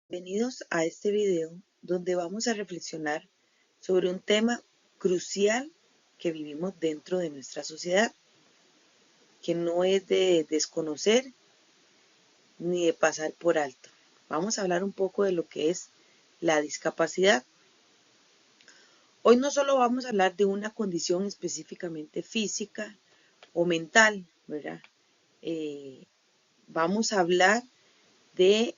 Bienvenidos a este video donde vamos a reflexionar sobre un tema crucial que vivimos dentro de nuestra sociedad, que no es de desconocer ni de pasar por alto. Vamos a hablar un poco de lo que es la discapacidad. Hoy no solo vamos a hablar de una condición específicamente física o mental, ¿verdad? Vamos a hablar de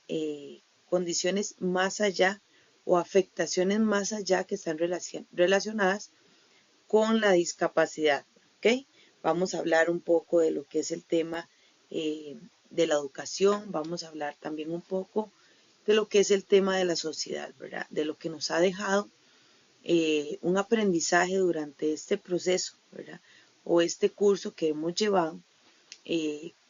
condiciones más allá o afectaciones más allá que están relacionadas con la discapacidad. ¿Okay? Vamos a hablar un poco de lo que es el tema de la educación, vamos a hablar también un poco de lo que es el tema de la sociedad, ¿verdad? De lo que nos ha dejado un aprendizaje durante este proceso, ¿verdad? O este curso que hemos llevado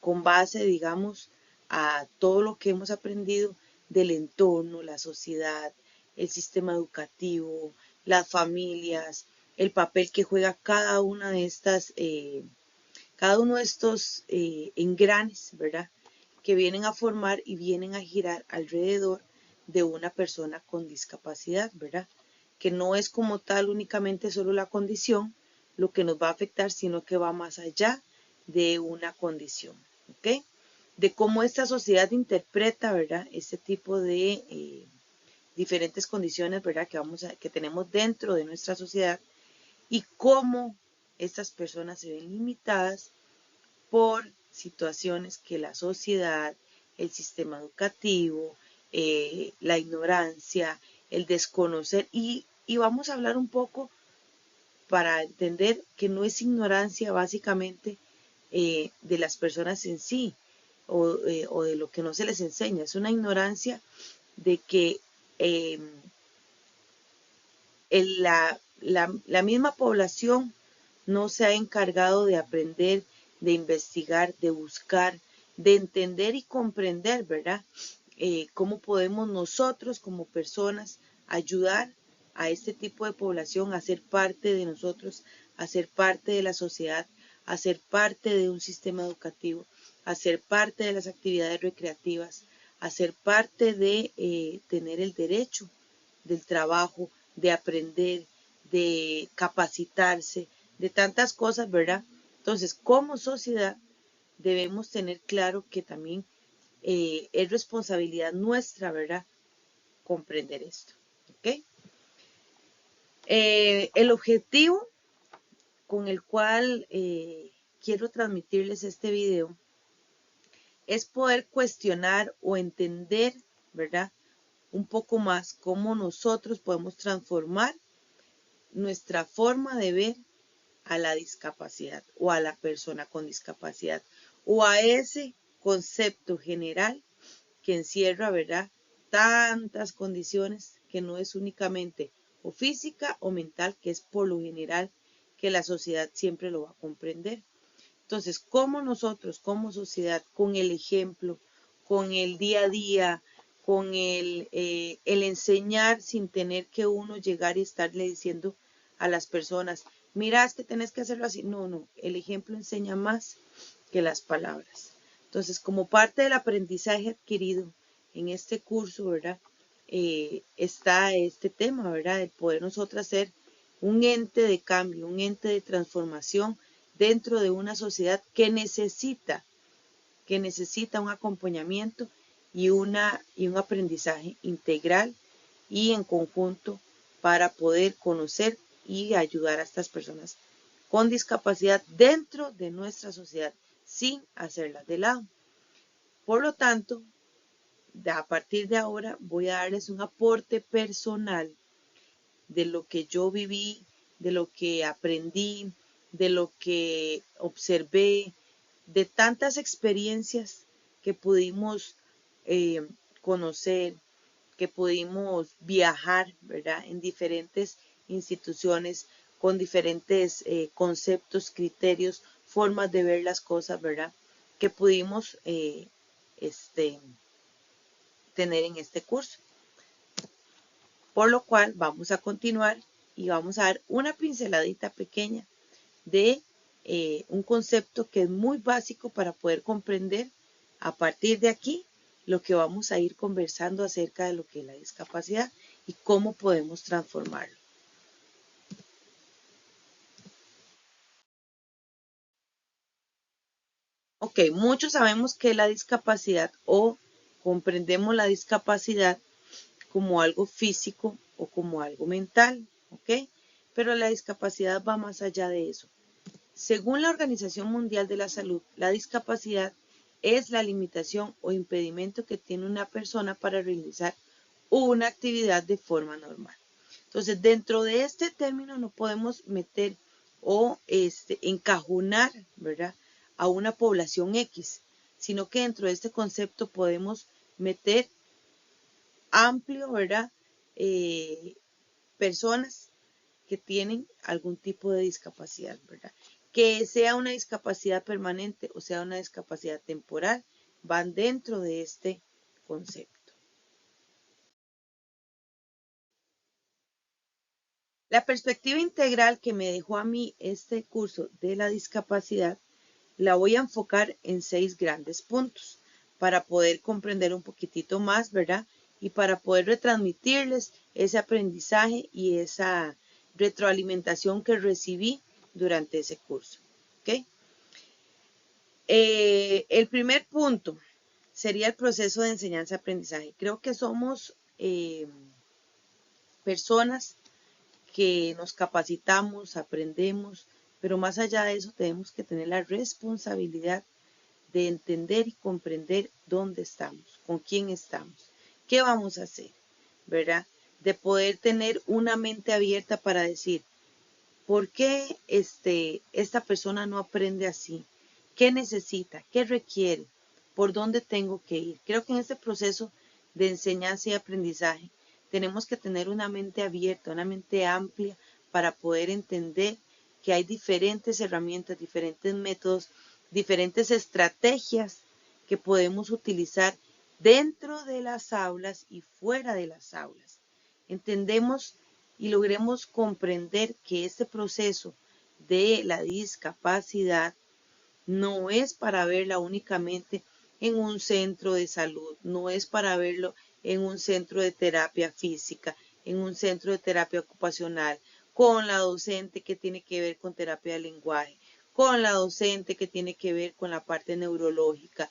con base, digamos, a todo lo que hemos aprendido del entorno, la sociedad, el sistema educativo, las familias, el papel que juega cada una de estas, cada uno de estos engranes, ¿verdad? Que vienen a formar y vienen a girar alrededor de una persona con discapacidad, ¿verdad? Que no es como tal únicamente solo la condición lo que nos va a afectar, sino que va más allá de una condición, ¿ok? De cómo esta sociedad interpreta, ¿verdad? Este tipo de diferentes condiciones, ¿verdad? Que tenemos dentro de nuestra sociedad y cómo estas personas se ven limitadas por situaciones que la sociedad, el sistema educativo, la ignorancia, el desconocer y vamos a hablar un poco para entender que no es ignorancia básicamente de las personas en sí o de lo que no se les enseña, es una ignorancia de que la misma población no se ha encargado de aprender, de investigar, de buscar, de entender y comprender, ¿verdad? Cómo podemos nosotros como personas ayudar a este tipo de población a ser parte de nosotros, a ser parte de la sociedad, a ser parte de un sistema educativo, a ser parte de las actividades recreativas, a ser parte de tener el derecho del trabajo, de aprender, de capacitarse, de tantas cosas, ¿verdad? Entonces, como sociedad, debemos tener claro que también es responsabilidad nuestra, ¿verdad? Comprender esto, ¿ok? El objetivo con el cual quiero transmitirles este video es poder cuestionar o entender, ¿verdad? Un poco más cómo nosotros podemos transformar nuestra forma de ver a la discapacidad o a la persona con discapacidad o a ese concepto general que encierra, ¿verdad? Tantas condiciones que no es únicamente o física o mental, que es por lo general que la sociedad siempre lo va a comprender. Entonces, ¿cómo nosotros como sociedad, con el ejemplo, con el día a día, con el enseñar sin tener que uno llegar y estarle diciendo a las personas, mira, es que tenés que hacerlo así? No, el ejemplo enseña más que las palabras. Entonces, como parte del aprendizaje adquirido en este curso, ¿verdad? Está este tema, ¿verdad? De poder nosotros ser un ente de cambio, un ente de transformación dentro de una sociedad que necesita un acompañamiento y un aprendizaje integral y en conjunto para poder conocer y ayudar a estas personas con discapacidad dentro de nuestra sociedad sin hacerlas de lado. Por lo tanto, a partir de ahora voy a darles un aporte personal de lo que yo viví, de lo que aprendí, de lo que observé, de tantas experiencias que pudimos conocer, que pudimos viajar, ¿verdad? En diferentes instituciones, con diferentes conceptos, criterios, formas de ver las cosas, ¿verdad? Que pudimos tener en este curso. Por lo cual vamos a continuar y vamos a dar una pinceladita pequeña de un concepto que es muy básico para poder comprender a partir de aquí lo que vamos a ir conversando acerca de lo que es la discapacidad y cómo podemos transformarlo. Ok, muchos sabemos que la discapacidad o comprendemos la discapacidad como algo físico o como algo mental, ¿ok? Pero la discapacidad va más allá de eso. Según la Organización Mundial de la Salud, la discapacidad es la limitación o impedimento que tiene una persona para realizar una actividad de forma normal. Entonces, dentro de este término no podemos meter o encajonar, ¿verdad?, a una población X, sino que dentro de este concepto podemos meter amplio, ¿verdad?, personas que tienen algún tipo de discapacidad, ¿verdad? Que sea una discapacidad permanente o sea una discapacidad temporal, van dentro de este concepto. La perspectiva integral que me dejó a mí este curso de la discapacidad la voy a enfocar en 6 grandes puntos para poder comprender un poquitito más, ¿verdad? Y para poder retransmitirles ese aprendizaje y esa retroalimentación que recibí durante ese curso. ¿Ok? El primer punto sería el proceso de enseñanza-aprendizaje. Creo que somos personas que nos capacitamos, aprendemos, pero más allá de eso tenemos que tener la responsabilidad de entender y comprender dónde estamos, con quién estamos, qué vamos a hacer, ¿verdad? De poder tener una mente abierta para decir, ¿por qué esta persona no aprende así? ¿Qué necesita? ¿Qué requiere? ¿Por dónde tengo que ir? Creo que en este proceso de enseñanza y aprendizaje tenemos que tener una mente abierta, una mente amplia para poder entender que hay diferentes herramientas, diferentes métodos, diferentes estrategias que podemos utilizar dentro de las aulas y fuera de las aulas. Entendemos y logremos comprender que este proceso de la discapacidad no es para verla únicamente en un centro de salud, no es para verlo en un centro de terapia física, en un centro de terapia ocupacional, con la docente que tiene que ver con terapia de lenguaje, con la docente que tiene que ver con la parte neurológica.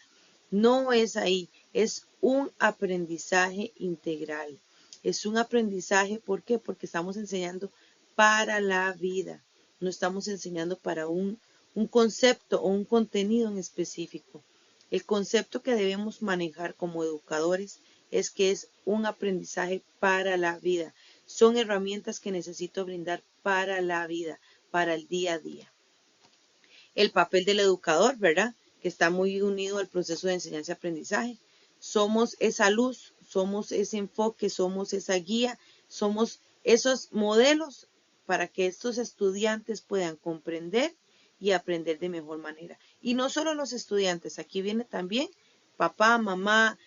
No es ahí, es un aprendizaje integral. Es un aprendizaje, ¿por qué? Porque estamos enseñando para la vida, no estamos enseñando para un concepto o un contenido en específico. El concepto que debemos manejar como educadores es que es un aprendizaje para la vida. Son herramientas que necesito brindar para la vida, para el día a día. El papel del educador, ¿verdad?, que está muy unido al proceso de enseñanza-aprendizaje. Somos esa luz, somos ese enfoque, somos esa guía, somos esos modelos para que estos estudiantes puedan comprender y aprender de mejor manera. Y no solo los estudiantes, aquí viene también papá, mamá,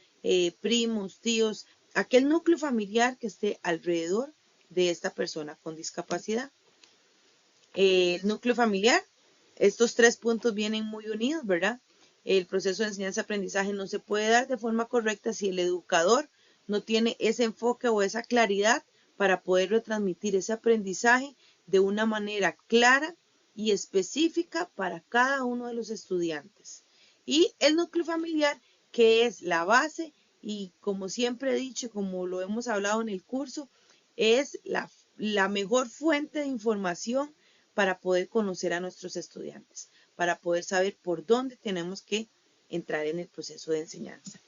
primos, tíos, aquel núcleo familiar que esté alrededor de esta persona con discapacidad. El núcleo familiar, estos 3 puntos vienen muy unidos, ¿verdad? El proceso de enseñanza-aprendizaje no se puede dar de forma correcta si el educador no tiene ese enfoque o esa claridad para poder retransmitir ese aprendizaje de una manera clara y específica para cada uno de los estudiantes. Y el núcleo familiar, que es la base y como siempre he dicho, como lo hemos hablado en el curso, es la mejor fuente de información para poder conocer a nuestros estudiantes, para poder saber por dónde tenemos que entrar en el proceso de enseñanza.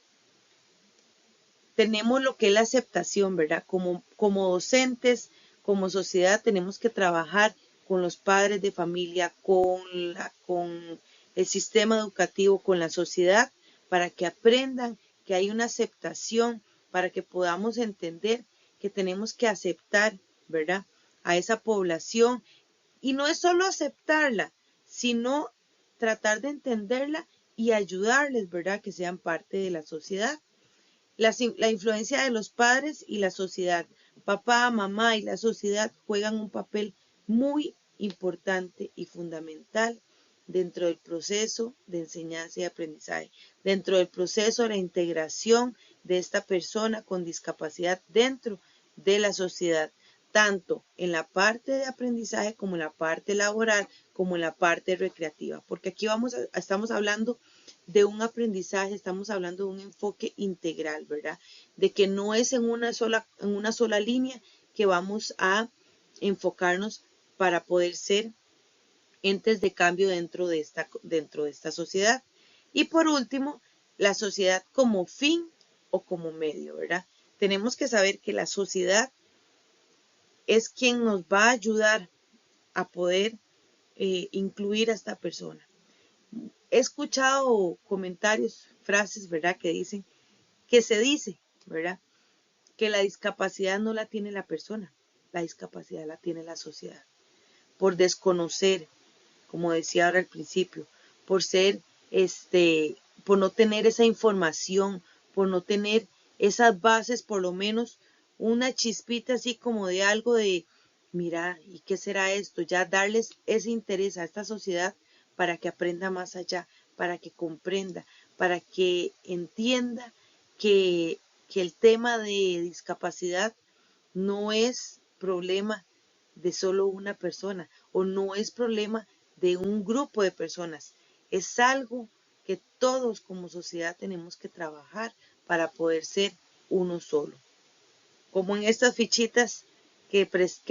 Tenemos lo que es la aceptación, ¿verdad? Como docentes, como sociedad, tenemos que trabajar con los padres de familia, con el sistema educativo, con la sociedad, para que aprendan que hay una aceptación, para que podamos entender que tenemos que aceptar, ¿verdad?, a esa población. Y no es solo aceptarla, sino tratar de entenderla y ayudarles, ¿verdad?, que sean parte de la sociedad. La influencia de los padres y la sociedad. Papá, mamá y la sociedad juegan un papel muy importante y fundamental dentro del proceso de enseñanza y aprendizaje, dentro del proceso de la integración de esta persona con discapacidad dentro de la sociedad, tanto en la parte de aprendizaje como en la parte laboral, como en la parte recreativa, porque aquí estamos hablando de un aprendizaje, estamos hablando de un enfoque integral, ¿verdad? De que no es en una sola línea que vamos a enfocarnos para poder ser entes de cambio dentro de esta sociedad. Y por último, la sociedad como fin o como medio, ¿verdad? Tenemos que saber que la sociedad es quien nos va a ayudar a poder incluir a esta persona. He escuchado comentarios, frases, ¿verdad? Que se dice, ¿verdad? Que la discapacidad no la tiene la persona, la discapacidad la tiene la sociedad. Por desconocer, como decía ahora al principio, por por no tener esa información, por no tener esas bases, por lo menos una chispita así como de algo de, mira, ¿y qué será esto? Ya darles ese interés a esta sociedad para que aprenda más allá, para que comprenda, para que entienda que el tema de discapacidad no es problema de solo una persona o no es problema de un grupo de personas. Es algo que todos como sociedad tenemos que trabajar para poder ser uno solo. Como en estas fichitas que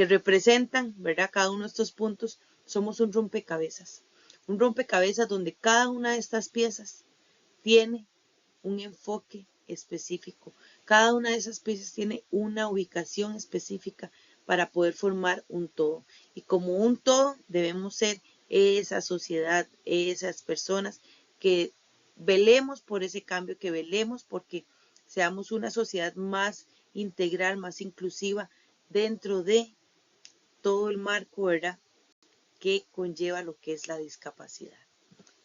representan, ¿verdad? Cada uno de estos puntos, somos un rompecabezas. Un rompecabezas donde cada una de estas piezas tiene un enfoque específico. Cada una de esas piezas tiene una ubicación específica para poder formar un todo. Y como un todo debemos ser esa sociedad, esas personas que velemos por ese cambio, que velemos porque seamos una sociedad más integral, más inclusiva dentro de todo el marco, ¿verdad?, que conlleva lo que es la discapacidad.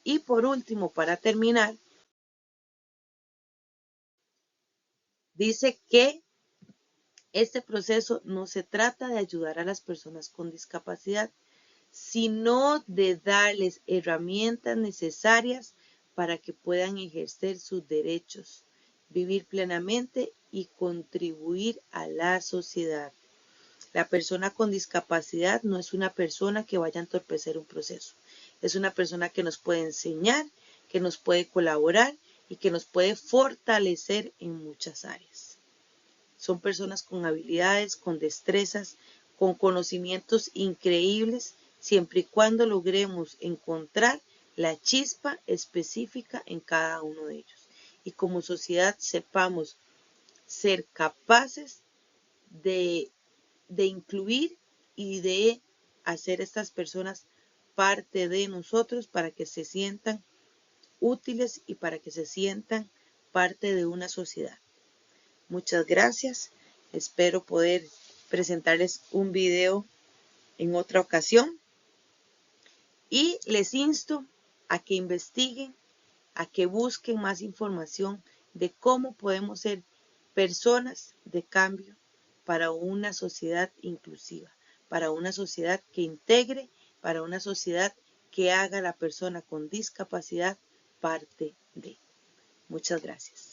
Y por último, para terminar, dice que este proceso no se trata de ayudar a las personas con discapacidad, sino de darles herramientas necesarias para que puedan ejercer sus derechos, vivir plenamente y contribuir a la sociedad. La persona con discapacidad no es una persona que vaya a entorpecer un proceso. Es una persona que nos puede enseñar, que nos puede colaborar y que nos puede fortalecer en muchas áreas. Son personas con habilidades, con destrezas, con conocimientos increíbles, siempre y cuando logremos encontrar la chispa específica en cada uno de ellos. Y como sociedad sepamos ser capaces de incluir y de hacer a estas personas parte de nosotros para que se sientan útiles y para que se sientan parte de una sociedad. Muchas gracias. Espero poder presentarles un video en otra ocasión y les insto a que investiguen, a que busquen más información de cómo podemos ser personas de cambio para una sociedad inclusiva, para una sociedad que integre, para una sociedad que haga a la persona con discapacidad parte de. Muchas gracias.